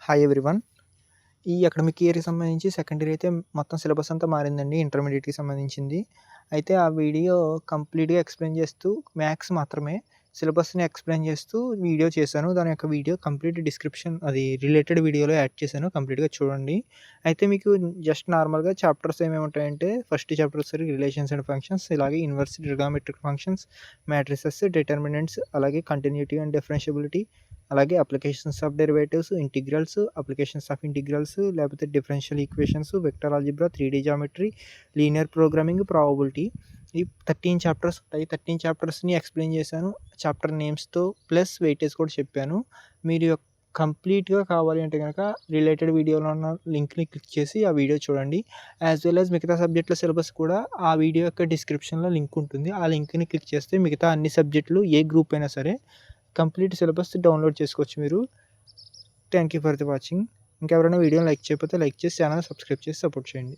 Hi everyone. ఈ academic ఇయర్‌కి సంబంధించి సెకండ్ ఇయర్ అయితే మొత్తం సిలబస్ అంతా మారిందండి ఇంటర్మీడియేట్‌కి సంబంధించింది. అయితే ఆ వీడియో కంప్లీట్‌గా ఎక్స్‌ప్లెయిన్ చేస్తూ మ్యాథ్స్ మాత్రమే సిలబస్‌ని ఎక్స్‌ప్లెయిన్ చేస్తూ వీడియో చేశాను. దాని యొక్క వీడియో కంప్లీట్ డిస్క్రిప్షన్ అది రిలేటెడ్ వీడియోలో యాడ్ చేశాను. కంప్లీట్‌గా చూడండి. అయితే మీకు జస్ట్ నార్మల్‌గా చాప్టర్స్ ఏమేమి ఉంటాయంటే ఫస్ట్ చాప్టర్ వచ్చేసరికి రిలేషన్స్ అండ్ ఫంక్షన్స్, ఇలాగే inverse trigonometric functions, matrices, determinants, అలాగే కంటిన్యూటీ అండ్ డిఫరెన్షియబిలిటీ, అలాగే applications of derivatives, integrals, applications of integrals, లేకపోతే differential equations, vector algebra, 3D geometry, linear programming, probability. ఈ 13 chapters ఉంటాయి. 13 చాప్టర్స్‌ని ఎక్స్‌ప్లెయిన్ చేశాను. Chapter నేమ్స్‌తో ప్లస్ వెయిటేజ్ కూడా చెప్పాను. మీరు కంప్లీట్‌గా కావాలి అంటే గనక రిలేటెడ్ వీడియోలో ఉన్న లింక్‌ని క్లిక్ చేసి ఆ వీడియో చూడండి. యాస్ వెల్ యాస్ మిగతా సబ్జెక్టుల సిలబస్ కూడా ఆ వీడియో యొక్క డిస్క్రిప్షన్‌లో లింక్ ఉంటుంది. ఆ లింక్‌ని క్లిక్ చేస్తే మిగతా అన్ని సబ్జెక్టులు ఏ గ్రూప్ అయినా సరే కంప్లీట్ సిలబస్ డౌన్లోడ్ చేసుకోవచ్చు మీరు. Thank you for the watching. ఇంకెవరైనా వీడియోని లైక్ చేయకపోతే లైక్ చేసి ఛానల్ సబ్స్క్రైబ్ చేసి సపోర్ట్ చేయండి.